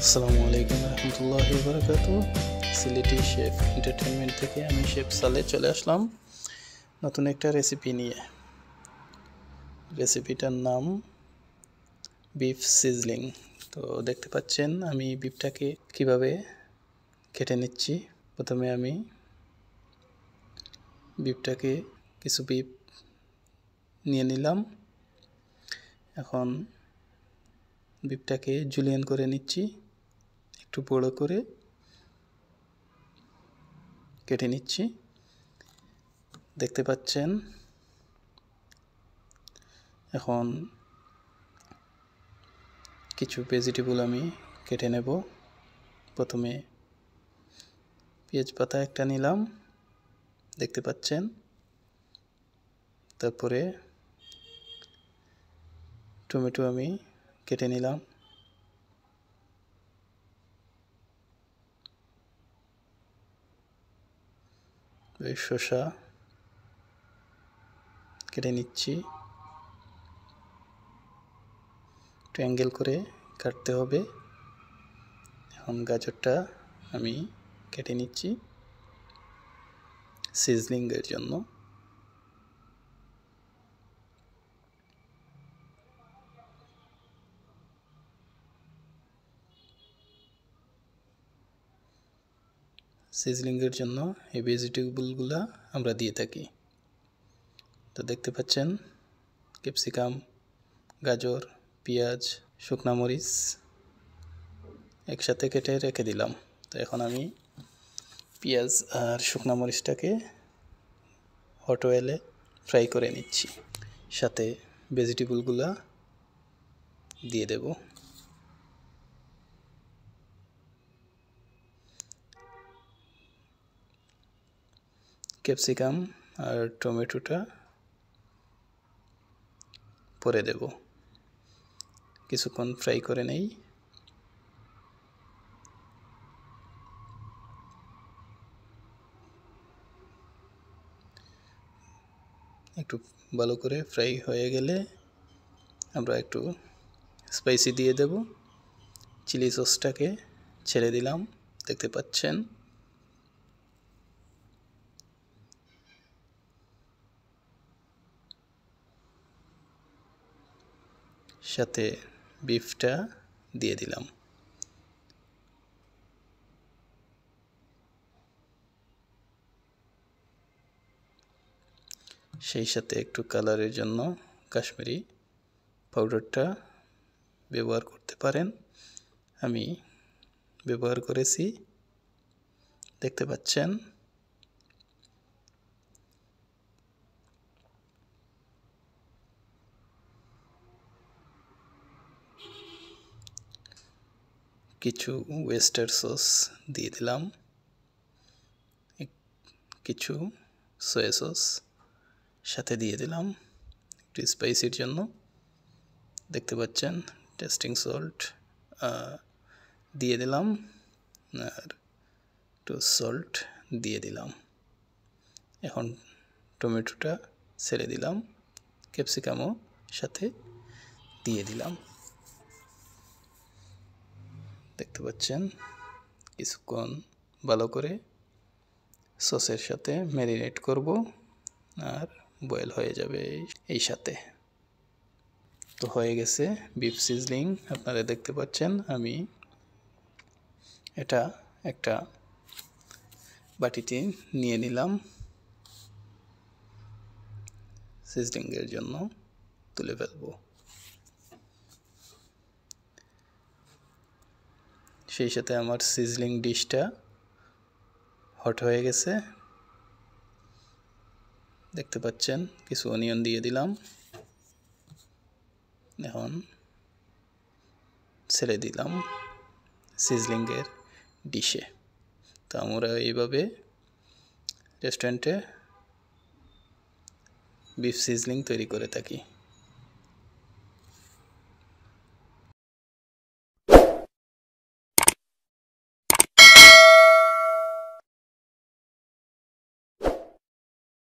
আসসালামু আলাইকুম রহমতুল্লাহি বারাকাতুহু। সিলেটি শেফ এন্টারটেনমেন্ট থেকে আমি শেফ সালে চলে আসলাম নতুন একটা রেসিপি নিয়ে। রেসিপিটার নাম বিফ সিজলিং। তো দেখতে পাচ্ছেন আমি বিফটাকে কিভাবে কেটে নিচ্ছি। প্রথমে আমি বিফটাকে কিছু বিফ নিয়ে নিলাম। এখন বিফটাকে জুলিয়েন করে নিচ্ছি, একটু বড় করে কেটে নিচ্ছি। দেখতে পাচ্ছেন এখন কিছু ভেজিটেবল আমি কেটে নেব। প্রথমে পেঁয়াজ পাতা একটা নিলাম, দেখতে পাচ্ছেন। তারপরে টমেটো আমি কেটে নিলাম। শসা কেটে নিচ্ছি, ট্রায়াঙ্গেল করে কাটতে হবে। এখন গাজরটা আমি কেটে নিচ্ছি সিজলিংয়ের জন্য। সিজলিংয়ের জন্য এই ভেজিটেবলগুলো আমরা দিয়ে থাকি। তো দেখতে পাচ্ছেন ক্যাপসিকাম, গাজর, পেঁয়াজ, শুকনো মরিচ একসাথে কেটে রেখে দিলাম। তো এখন আমি পেঁয়াজ আর শুকনো মরিচটাকে হট অয়েলে ফ্রাই করে নিচ্ছি, সাথে ভেজিটেবলগুলো দিয়ে দেব। ক্যাপসিকাম আর টমেটোটা পরে দেব, কিছুক্ষণ ফ্রাই করে নেই। একটু ভালো করে ফ্রাই হয়ে গেলে আমরা একটু স্পাইসি দিয়ে দেব। চিলি সসটাকে ছেড়ে দিলাম, দেখতে পাচ্ছেন। সাথে বিফটা দিয়ে দিলাম। সেই সাথে একটু কালারের জন্য কাশ্মীরি পাউডারটা ব্যবহার করতে পারেন। আমি ব্যবহার করেছি, দেখতে পাচ্ছেন। কিছু ওয়েস্টার সস দিয়ে দিলাম, কিছু সয়া সস সাথে দিয়ে দিলাম একটু স্পাইসির জন্য, দেখতে পাচ্ছেন। টেস্টিং সল্ট দিয়ে দিলাম আর একটু সল্ট দিয়ে দিলাম। এখন টমেটোটা ছেড়ে দিলাম, ক্যাপসিকামও সাথে দিয়ে দিলাম, দেখতে পাচ্ছেন। কিছুক্ষণ ভালো করে সসের সাথে ম্যারিনেট করব আর বয়েল হয়ে যাবে এই সাথে। তো হয়ে গেছে বিফ সিজলিং, আপনারা দেখতে পাচ্ছেন। আমি এটা একটা বাটিতে নিয়ে নিলাম, সিজলিংয়ের জন্য তুলে ফেলবো। সেই সাথে আমার সিজলিং ডিশটা হট হয়ে গেছে, দেখতে পাচ্ছেন। কিছু অনিয়ন দিয়ে দিলাম, এখন ছেড়ে দিলাম সিজলিংয়ের ডিশে। তো আমরা এইভাবে রেস্টুরেন্টে বিফ সিজলিং তৈরি করে থাকি।